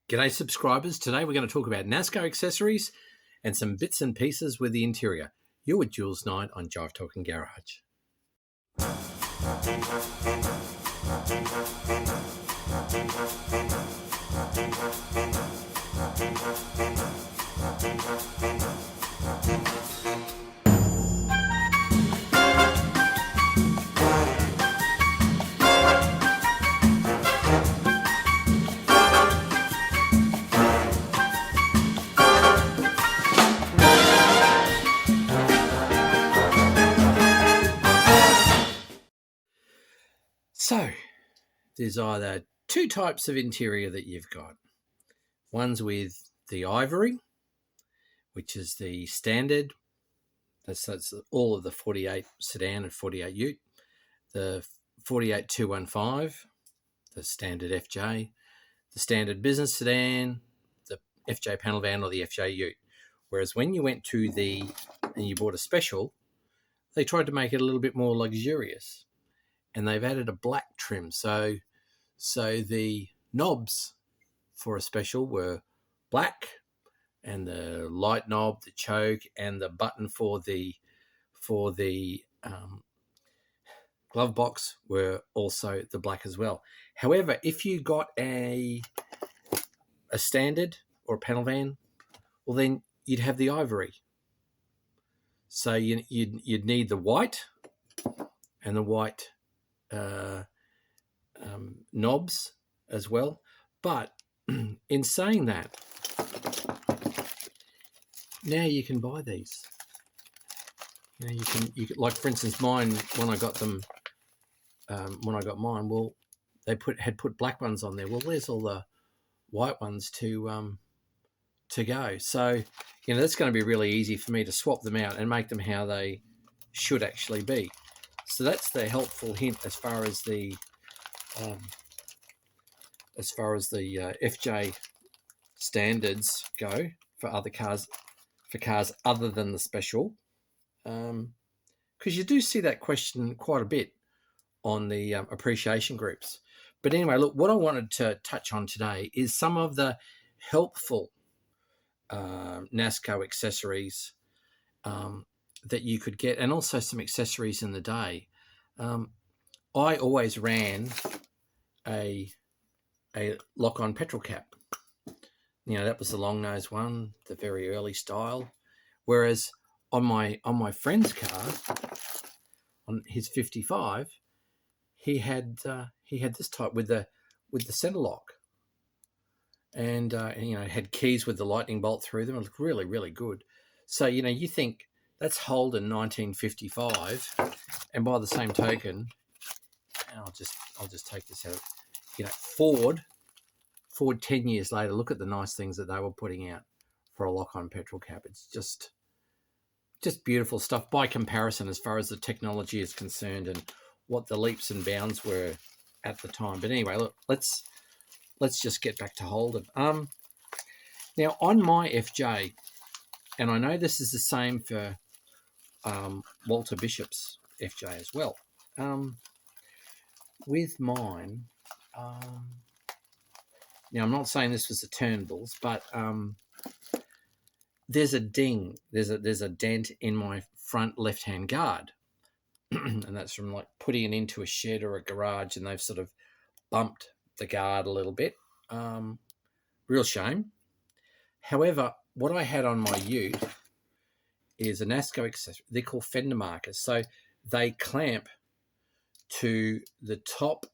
G'day subscribers. Today we're going to talk about NASCAR accessories and some bits and pieces with the interior. You're with Jules Knight on Jive Talking Garage. So, there's either two types of interior that you've got. One's with the ivory, which is the standard. That's all of the 48 sedan and 48 ute. The 48 215, the standard FJ, the standard business sedan, the FJ panel van or the FJ ute. Whereas when you went to and you bought a special, they tried to make it a little bit more luxurious. And they've added a black trim. So the knobs for a special were black, and the light knob, the choke, and the button for the glove box were also the black as well. However, if you got a standard or a panel van, well then you'd have the ivory. So you'd need the white and the white knobs as well. But in saying that, now you can buy these. Now you can like, for instance, mine, when I got them, when I got mine, well, they had put black ones on there. Well, there's all the white ones to go. So, that's going to be really easy for me to swap them out and make them how they should actually be. So that's the helpful hint as far as the FJ standards go for other cars, for cars other than the special, because you do see that question quite a bit on the appreciation groups. But anyway, look, what I wanted to touch on today is some of the helpful NASCAR accessories that you could get, and also some accessories in the day. I always ran a lock-on petrol cap. That was the long nose one, the very early style. Whereas on my friend's car, on his 55, he had this type with the center lock, and had keys with the lightning bolt through them. It looked really, really good. So you think that's Holden 1955, and by the same token, and I'll just take this out. Ford 10 years later, look at the nice things that they were putting out for a lock-on petrol cap. It's just beautiful stuff by comparison as far as the technology is concerned and what the leaps and bounds were at the time. But anyway, look, let's just get back to Holden. Now on my FJ, and I know this is the same for Walter Bishop's FJ as well. With mine, now I'm not saying this was the Turnbulls, but there's a ding, there's a dent in my front left-hand guard, and that's from like putting it into a shed or a garage, and they've sort of bumped the guard a little bit. Real shame. However, what I had on my ute is a NASCAR accessory. They're called fender markers. So they clamp to the top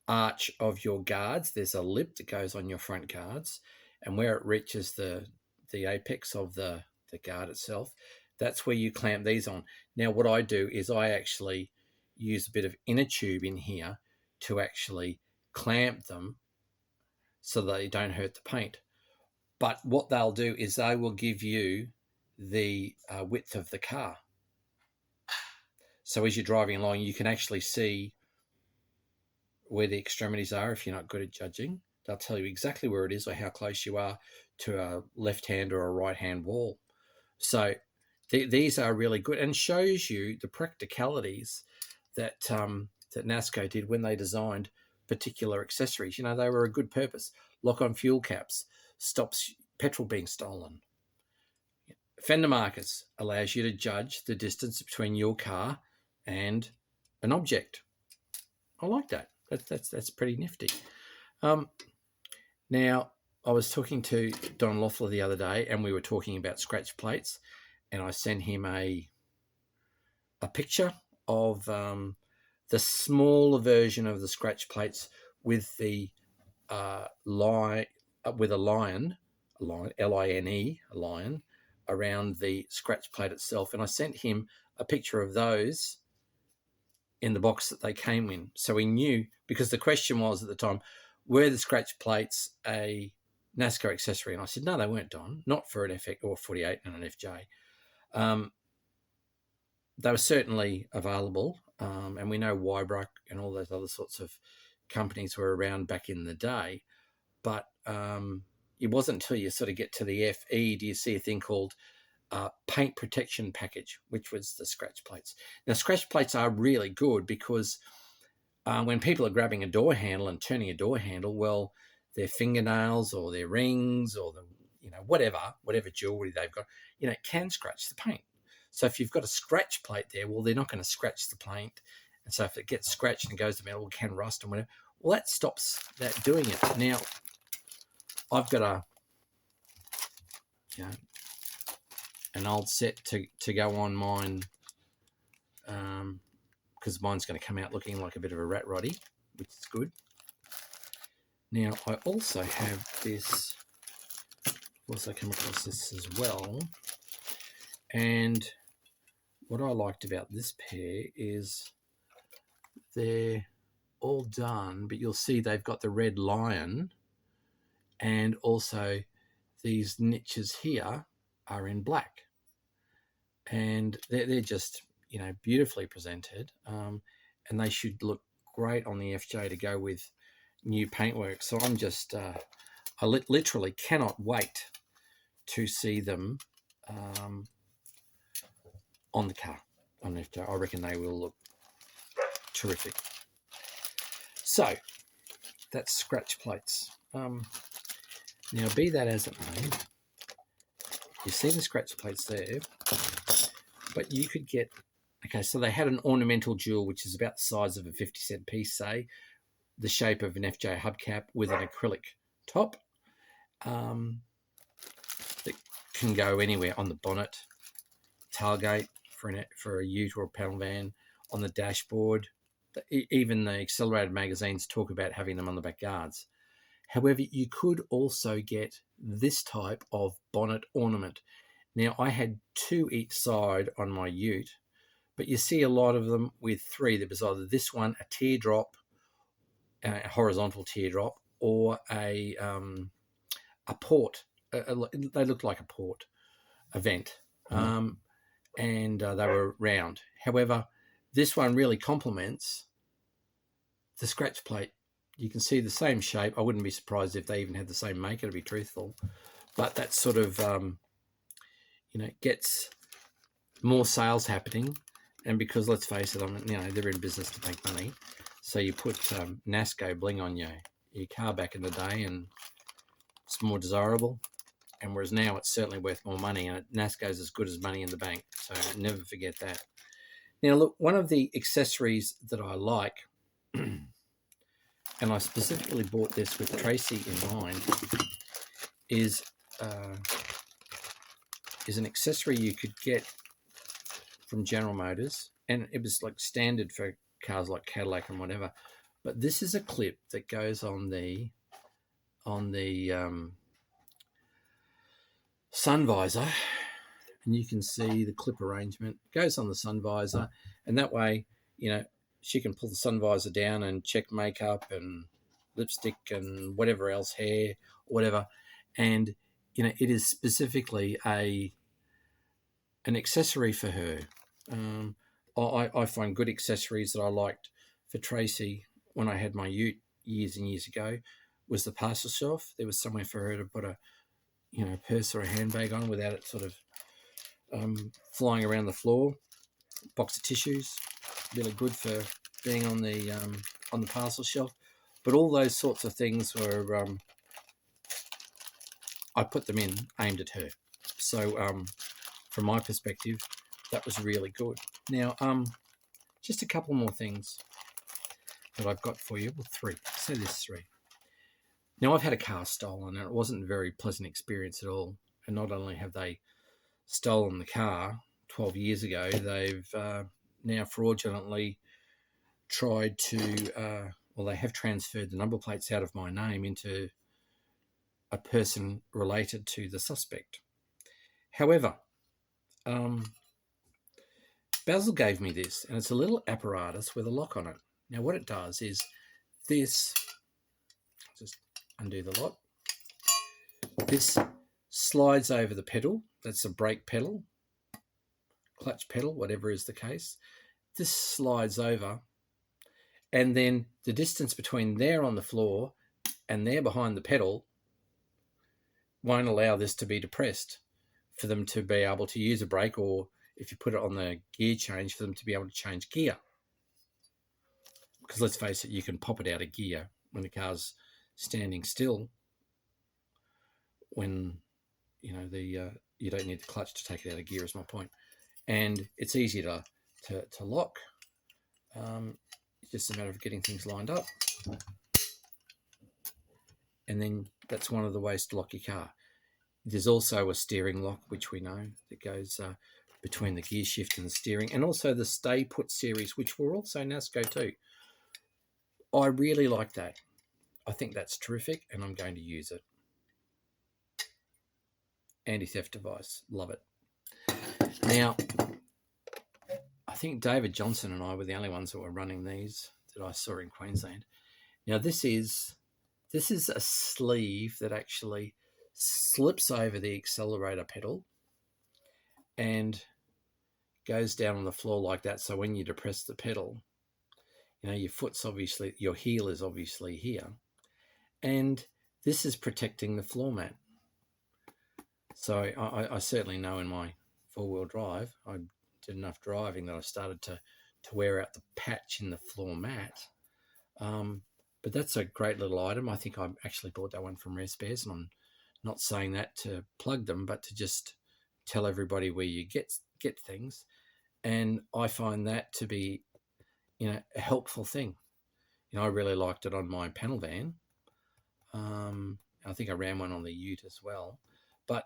arch of your guards. There's a lip that goes on your front guards, and where it reaches the apex of the guard itself, that's where you clamp these on. Now, what I do is I actually use a bit of inner tube in here to actually clamp them so that they don't hurt the paint. But what they'll do is they will give you the width of the car. So as you're driving along, you can actually see where the extremities are. If you're not good at judging, they'll tell you exactly where it is or how close you are to a left-hand or a right-hand wall. So these are really good, and shows you the practicalities that NASCAR did when they designed particular accessories. You know, they were a good purpose. Lock-on fuel caps stops petrol being stolen. Fender markers allows you to judge the distance between your car and an object. I like that. That's pretty nifty. Now, I was talking to Don Loeffler the other day, and we were talking about scratch plates, and I sent him a picture of the smaller version of the scratch plates with the with a lion, L-I-N-E, a lion, around the scratch plate itself. And I sent him a picture of those in the box that they came in. So he knew, because the question was at the time, were the scratch plates a NASCAR accessory? And I said, no, they weren't, Don, not for an FX or 48 and an FJ. They were certainly available. And we know Weibruch and all those other sorts of companies were around back in the day. But it wasn't until you sort of get to the FE do you see a thing called paint protection package, which was the scratch plates. Now, scratch plates are really good because when people are grabbing a door handle and turning a door handle, well, their fingernails or their rings or whatever jewelry they've got, it can scratch the paint. So if you've got a scratch plate there, well, they're not going to scratch the paint. And so if it gets scratched and goes to metal, it can rust and whatever. Well, that stops that doing it. Now, I've got an old set to go on mine, because mine's going to come out looking like a bit of a rat roddy, which is good. Now, I also have this, also come across this as well, and what I liked about this pair is they're all done, but you'll see they've got the red lion, and also these niches here are in black, and they're just beautifully presented, and they should look great on the FJ to go with new paintwork. So I'm just I literally cannot wait to see them on the car on the FJ. I reckon they will look terrific. So that's scratch plates. Now, be that as it may, you see the scratch plates there, but you could get, so they had an ornamental jewel, which is about the size of a 50-cent piece, say, the shape of an FJ hubcap with an acrylic top that can go anywhere on the bonnet, tailgate for a ute or a panel van, on the dashboard. Even the accelerated magazines talk about having them on the back guards. However, you could also get this type of bonnet ornament. Now, I had 2 each side on my ute, but you see a lot of them with 3. There was either this one, a teardrop, a horizontal teardrop, or a port. They looked like a port event, and they were round. However, this one really complements the scratch plate. You can see the same shape. I wouldn't be surprised if they even had the same maker, to be truthful. But that sort of, gets more sales happening. And because, let's face it, they're in business to make money. So you put NASCO bling on your car back in the day, and it's more desirable. And whereas now it's certainly worth more money, and NASCO's as good as money in the bank. So never forget that. Now, look, one of the accessories that I like, and I specifically bought this with Tracy in mind, is an accessory you could get from General Motors, and it was like standard for cars like Cadillac and whatever. But this is a clip that goes on the sun visor, and you can see the clip arrangement. It goes on the sun visor, and that way, she can pull the sun visor down and check makeup and lipstick and whatever else, hair, whatever. And, it is specifically an accessory for her. I find good accessories that I liked for Tracy when I had my ute years and years ago was the parcel shelf. There was somewhere for her to put a purse or a handbag on without it sort of flying around the floor. Box of tissues, really good for being on the parcel shelf. But all those sorts of things were, I put them in aimed at her. So from my perspective, that was really good. Now, just a couple more things that I've got for you. Well, three. Say there's three. Now, I've had a car stolen, and it wasn't a very pleasant experience at all. And not only have they stolen the car 12 years ago, they've now fraudulently tried to, they have transferred the number plates out of my name into a person related to the suspect. However, Basil gave me this, and it's a little apparatus with a lock on it. Now, what it does is this, just undo the lock, this slides over the pedal. That's a brake pedal, clutch pedal, whatever is the case. This slides over, and then the distance between there on the floor and there behind the pedal won't allow this to be depressed for them to be able to use a brake, or if you put it on the gear change, for them to be able to change gear. Because let's face it, you can pop it out of gear when the car's standing still, when you don't need the clutch to take it out of gear, is my point. And it's easy to lock. It's just a matter of getting things lined up. And then that's one of the ways to lock your car. There's also a steering lock, which we know, that goes between the gear shift and the steering, and also the Stay Put series, which were also NASCO too. I really like that. I think that's terrific, and I'm going to use it. Anti-theft device, love it. Now, I think David Johnson and I were the only ones that were running these that I saw in Queensland. Now, this is a sleeve that actually slips over the accelerator pedal and goes down on the floor like that. So when you depress the pedal, your heel is obviously here, and this is protecting the floor mat. So I certainly know in my four-wheel drive, I did enough driving that I started to wear out the patch in the floor mat. But that's a great little item. I think I actually bought that one from Rare Spares, and I'm not saying that to plug them, but to just tell everybody where you get things. And I find that to be, a helpful thing. I really liked it on my panel van. I think I ran one on the Ute as well. But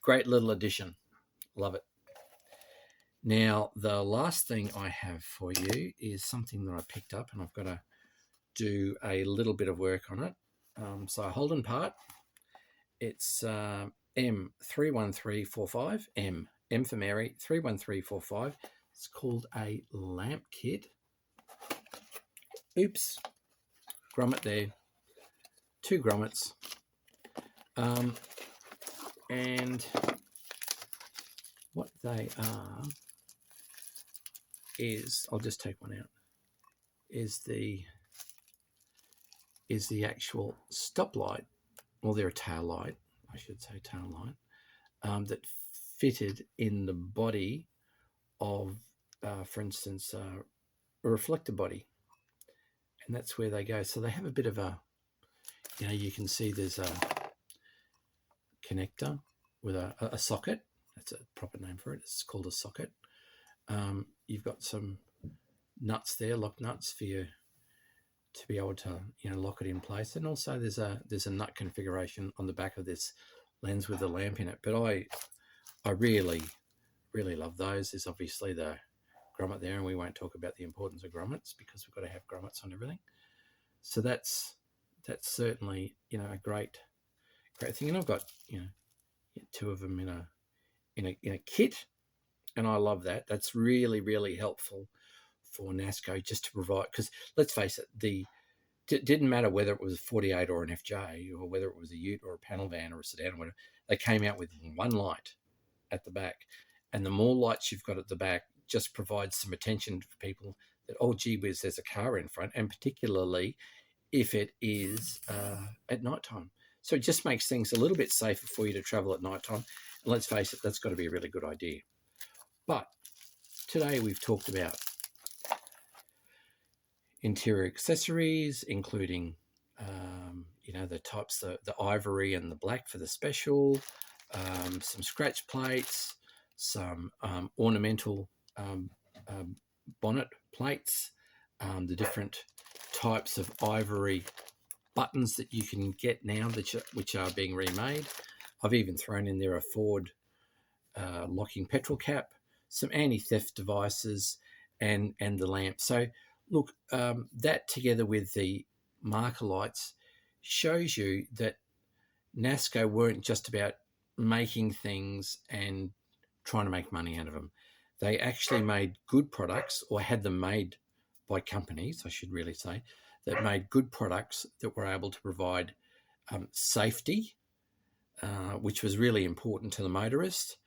great little addition. Love it. Now, the last thing I have for you is something that I picked up, and I've got to do a little bit of work on it. So Holden part, it's M31345, M for Mary, 31345. It's called a lamp kit. Oops, grommet there, 2 grommets. And what they are is, I'll just take one out, is the actual stoplight, or they're a tail light, I should say tail light, that fitted in the body of, for instance, a reflector body. And that's where they go. So they have a bit of a, you can see there's a connector with a socket. That's a proper name for it. It's called a socket. You've got some nuts there, lock nuts for you to be able to lock it in place. And also there's a nut configuration on the back of this lens with the lamp in it. But I really, really love those. There's obviously the grommet there, and we won't talk about the importance of grommets because we've got to have grommets on everything. So that's certainly a great thing. And I've got 2 of them in a kit, and I love that. That's really, really helpful for NASCO, just to provide, because let's face it, it didn't matter whether it was a 48 or an FJ, or whether it was a Ute or a panel van or a sedan or whatever, they came out with one light at the back. And the more lights you've got at the back just provides some attention for people that, oh, gee whiz, there's a car in front, and particularly if it is at nighttime. So it just makes things a little bit safer for you to travel at nighttime. And let's face it, that's got to be a really good idea. But today we've talked about, interior accessories, including the types, the ivory and the black for the special, some scratch plates, some ornamental bonnet plates, the different types of ivory buttons that you can get now, which are being remade. I've even thrown in there a Ford locking petrol cap, some anti-theft devices, and the lamp. So look, that together with the marker lights shows you that NASCO weren't just about making things and trying to make money out of them. They actually made good products, or had them made by companies, I should really say, that made good products that were able to provide safety, which was really important to the motorist,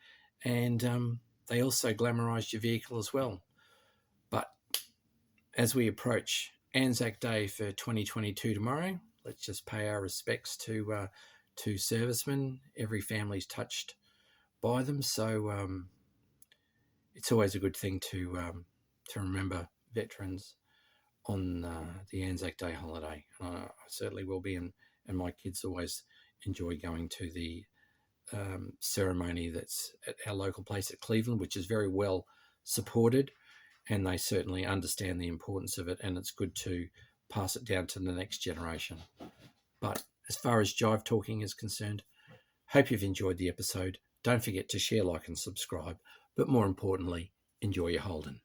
and they also glamorised your vehicle as well. But as we approach Anzac Day for 2022 tomorrow, let's just pay our respects to servicemen. Every family's touched by them, so it's always a good thing to remember veterans on the Anzac Day holiday. I certainly will be, and my kids always enjoy going to the ceremony that's at our local place at Cleveland, which is very well supported, and they certainly understand the importance of it, and it's good to pass it down to the next generation. But as far as Jive Talking is concerned, hope you've enjoyed the episode. Don't forget to share, like, and subscribe, but more importantly, enjoy your Holden.